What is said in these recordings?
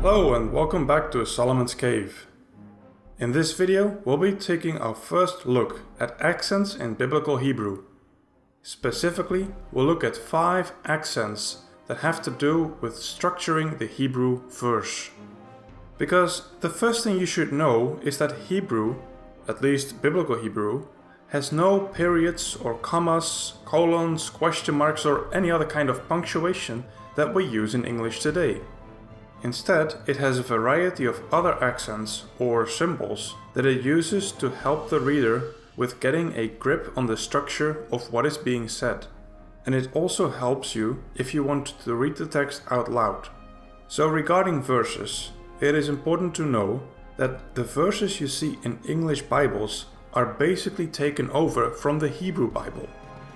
Hello and welcome back to Solomon's Cave. In this video, we'll be taking our first look at accents in Biblical Hebrew. Specifically, we'll look at 5 accents that have to do with structuring the Hebrew verse. Because the first thing you should know is that Hebrew, at least Biblical Hebrew, has no periods or commas, colons, question marks or any other kind of punctuation that we use in English today. Instead, it has a variety of other accents or symbols that it uses to help the reader with getting a grip on the structure of what is being said. And it also helps you if you want to read the text out loud. So regarding verses, it is important to know that the verses you see in English Bibles are basically taken over from the Hebrew Bible.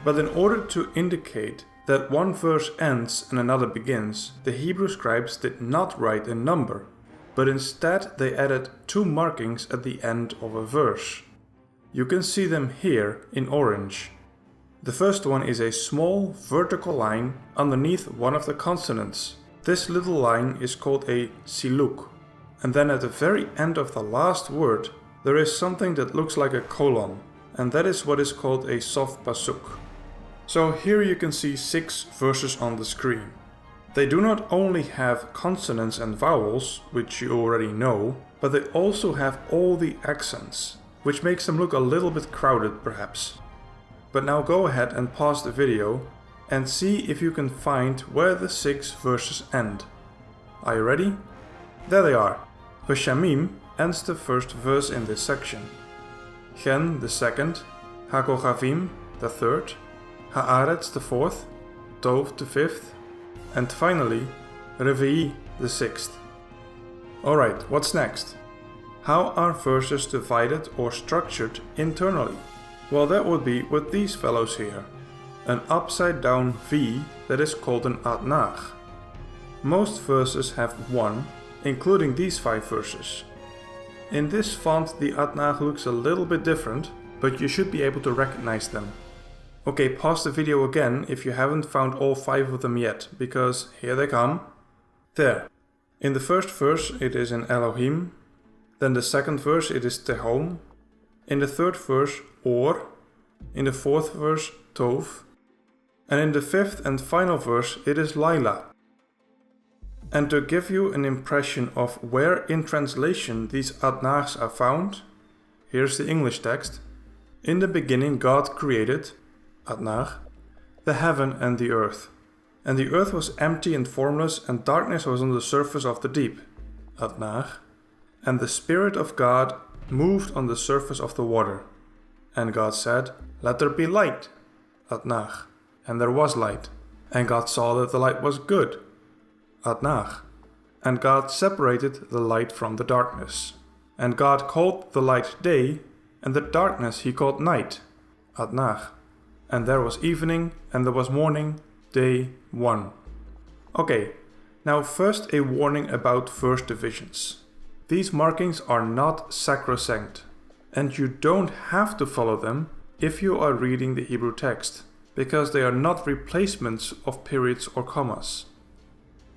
But in order to indicate that one verse ends and another begins, the Hebrew scribes did not write a number, but instead they added 2 markings at the end of a verse. You can see them here in orange. The first one is a small vertical line underneath one of the consonants. This little line is called a siluk. And then at the very end of the last word, there is something that looks like a colon, and that is what is called a sof pasuk. So here you can see 6 verses on the screen. They do not only have consonants and vowels, which you already know, but they also have all the accents, which makes them look a little bit crowded perhaps. But now go ahead and pause the video and see if you can find where the 6 verses end. Are you ready? There they are. Veshamim ends the first verse in this section. Gen the second, Hakochavim the third, Haaretz the 4th, Tov the 5th, and finally Revi'i the 6th. Alright, what's next? How are verses divided or structured internally? Well, that would be with these fellows here. An upside down V that is called an Atnach. Most verses have 1, including these 5 verses. In this font the Atnach looks a little bit different, but you should be able to recognize them. Okay, pause the video again if you haven't found all 5 of them yet, because here they come. There. In the first verse it is in Elohim, then the second verse it is Tehom, in the third verse Or, in the fourth verse Tov, and in the 5th and final verse it is Laila. And to give you an impression of where in translation these Atnachs are found, here's the English text. In the beginning God created, Atnach, the heaven and the earth. And the earth was empty and formless, and darkness was on the surface of the deep, Atnach. And the Spirit of God moved on the surface of the water. And God said, "Let there be light," Atnach. And there was light. And God saw that the light was good, Atnach. And God separated the light from the darkness. And God called the light day, and the darkness he called night, Atnach. And there was evening, and there was morning, day 1. Okay, now first a warning about verse divisions. These markings are not sacrosanct, and you don't have to follow them if you are reading the Hebrew text, because they are not replacements of periods or commas.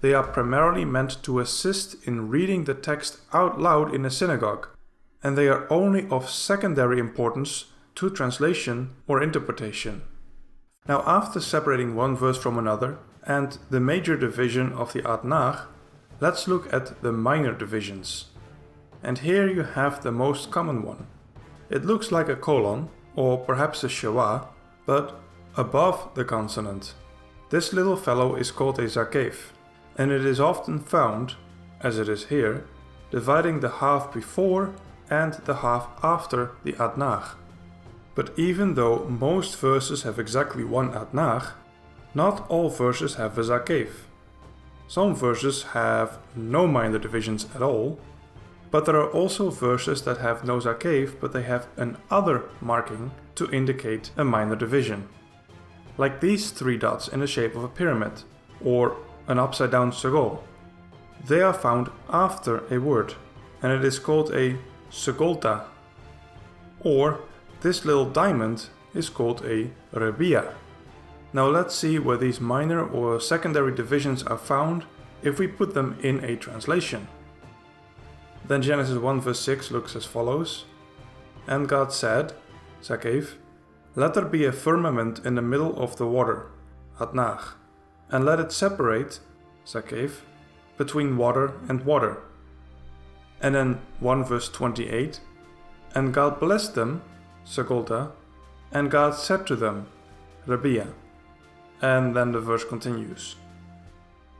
They are primarily meant to assist in reading the text out loud in a synagogue, and they are only of secondary importance to translation or interpretation. Now, after separating one verse from another and the major division of the Atnach, let's look at the minor divisions. And here you have the most common one. It looks like a colon, or perhaps a shewa, but above the consonant. This little fellow is called a zakef, and it is often found, as it is here, dividing the half before and the half after the Atnach. But even though most verses have exactly 1 Atnach, not all verses have a zakef. Some verses have no minor divisions at all, but there are also verses that have no zakef, but they have an other marking to indicate a minor division. Like these 3 dots in the shape of a pyramid, or an upside down segol. They are found after a word, and it is called a segolta. Or this little diamond is called a rebia. Now let's see where these minor or secondary divisions are found if we put them in a translation. Then Genesis 1 verse 6 looks as follows. And God said, Zakev, let there be a firmament in the middle of the water, Atnach, and let it separate, Zakev, between water and water. And then 1 verse 28, and God blessed them, Sagolta, and God said to them, Rabia. And then the verse continues.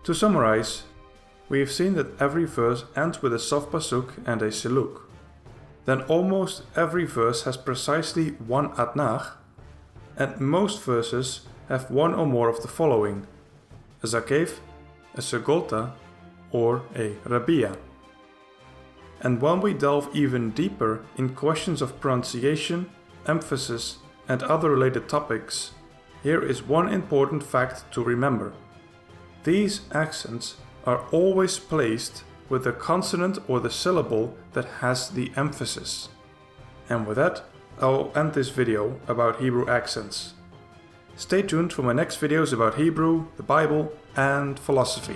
To summarize, we have seen that every verse ends with a sof pasuk and a siluk. Then almost every verse has precisely one Atnach, and most verses have one or more of the following: a Zakev, a Sagolta, or a Rabia. And when we delve even deeper in questions of pronunciation, emphasis, and other related topics, here is one important fact to remember. These accents are always placed with the consonant or the syllable that has the emphasis. And with that, I'll end this video about Hebrew accents. Stay tuned for my next videos about Hebrew, the Bible, and philosophy.